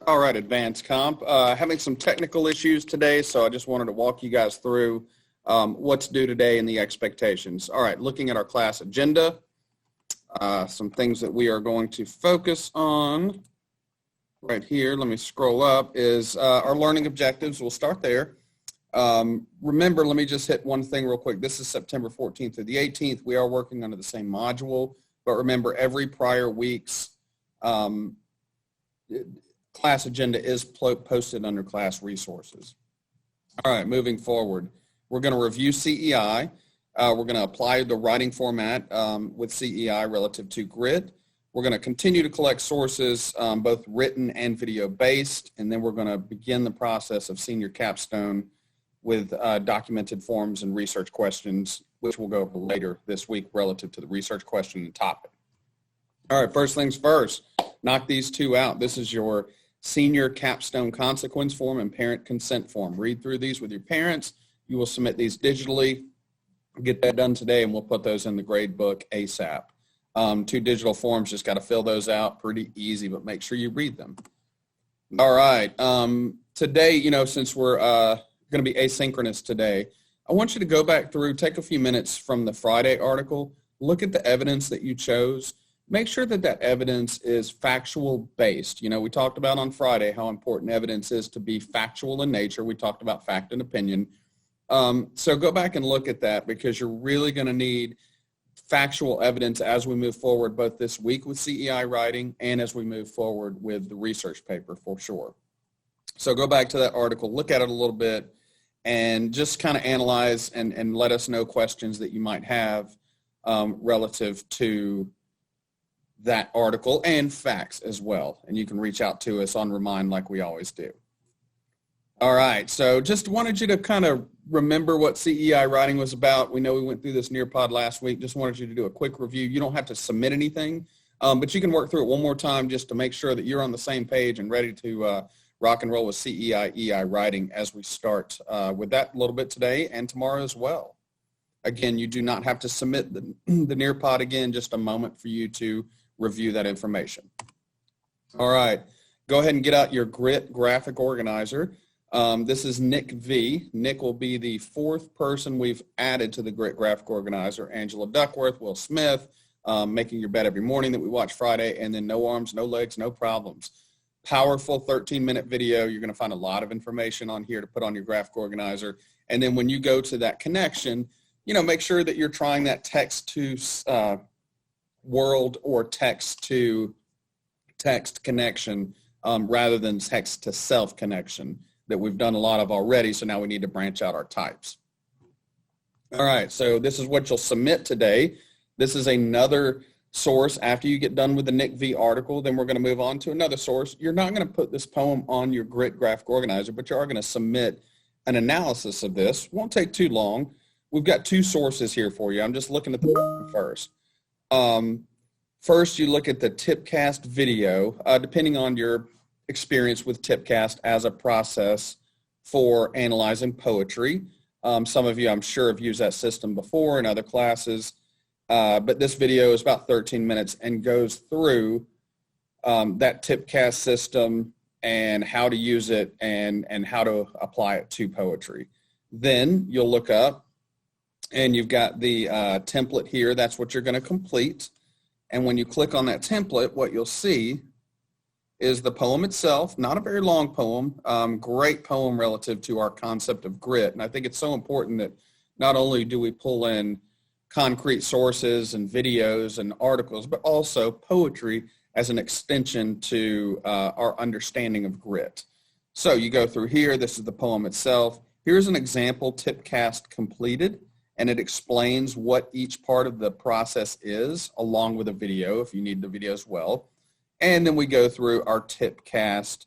All right, Advanced Comp. Having some technical issues today, so I just wanted to walk you guys through what's due today and the expectations. All right, looking at our class agenda, some things that we are going to focus on right here, let me scroll up, is our learning objectives. We'll start there. Remember, let me just hit one thing real quick. This is September 14th through the 18th. We are working under the same module, but remember every prior week's class agenda is posted under class resources. All right, moving forward, we're going to review CEI. We're going to apply the writing format with CEI relative to GRIT. We're going to continue to collect sources, both written and video based, and then we're going to begin the process of senior capstone with documented forms and research questions, which we'll go over later this week relative to the research question and topic. All right, first things first, knock these two out. This is your senior capstone consequence form and parent consent form. Read through these with your parents. You will submit these digitally. Get that done today, and we'll put those in the grade book ASAP. Two digital forms, just got to fill those out. Pretty easy, but make sure you read them. All right. Today, since we're going to be asynchronous today, I want you to go back through, take a few minutes from the Friday article, look at the evidence that you chose. Make sure that that evidence is factual based. We talked about on Friday how important evidence is to be factual in nature. We talked about fact and opinion. So go back and look at that, because you're really going to need factual evidence as we move forward, both this week with CEI writing and as we move forward with the research paper for sure. So go back to that article, look at it a little bit, and just kind of analyze and let us know questions that you might have relative to that article and facts as well. And you can reach out to us on Remind like we always do. All right, so just wanted you to kind of remember what CEI writing was about. We know we went through this Nearpod last week. Just wanted you to do a quick review. You don't have to submit anything, but you can work through it one more time just to make sure that you're on the same page and ready to rock and roll with CEI writing as we start with that a little bit today and tomorrow as well. Again, you do not have to submit the Nearpod again, just a moment for you to review that information. All right, go ahead and get out your GRIT graphic organizer. This is Nick V. Nick will be the fourth person we've added to the GRIT graphic organizer. Angela Duckworth, Will Smith, Making Your Bed Every Morning that we watch Friday, and then No Arms, No Legs, No Problems. Powerful 13-minute video. You're going to find a lot of information on here to put on your graphic organizer. And then when you go to that connection, make sure that you're trying that text to world or text to text connection rather than text to self connection that we've done a lot of already. So now we need to branch out our types. All right, so this is what you'll submit today. This is another source. After you get done with the Nick V article, then we're going to move on to another source. You're not going to put this poem on your GRIT graphic organizer, but you are going to submit an analysis of this. Won't take too long. We've got two sources here for you. I'm just looking at the first. First, you look at the Tipcast video, depending on your experience with Tipcast as a process for analyzing poetry. Some of you, I'm sure, have used that system before in other classes, but this video is about 13 minutes and goes through that Tipcast system and how to use it and how to apply it to poetry. Then you'll look up and you've got the template here. That's what you're going to complete. And when you click on that template, what you'll see is the poem itself. Not a very long poem, great poem relative to our concept of GRIT. And I think it's so important that not only do we pull in concrete sources and videos and articles, but also poetry as an extension to our understanding of GRIT. So you go through here, this is the poem itself. Here's an example Tipcast completed, and it explains what each part of the process is, along with a video if you need the video as well. And then we go through our Tipcast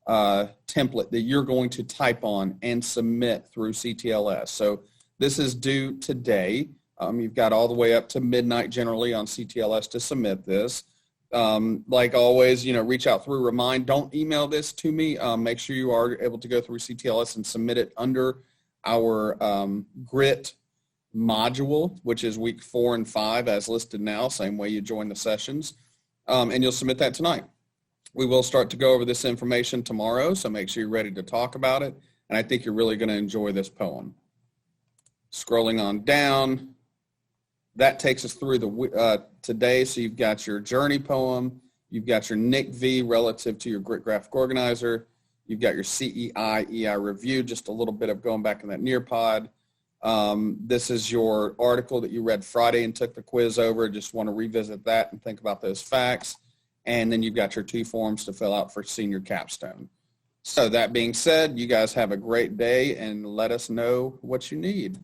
template that you're going to type on and submit through CTLS. So this is due today. You've got all the way up to midnight generally on CTLS to submit this. Like always, reach out through Remind. Don't email this to me. Make sure you are able to go through CTLS and submit it under our GRIT module, which is week 4 and 5 as listed now, same way you join the sessions. And you'll submit that tonight. We will start to go over this information tomorrow, so make sure you're ready to talk about it. And I think you're really going to enjoy this poem. Scrolling on down, that takes us through the today. So you've got your journey poem, you've got your Nick V relative to your Grit Graphic Organizer, you've got your CEI EI review, just a little bit of going back in that Nearpod. This is your article that you read Friday and took the quiz over. Just want to revisit that and think about those facts. And then you've got your 2 forms to fill out for senior capstone. So that being said, you guys have a great day and let us know what you need.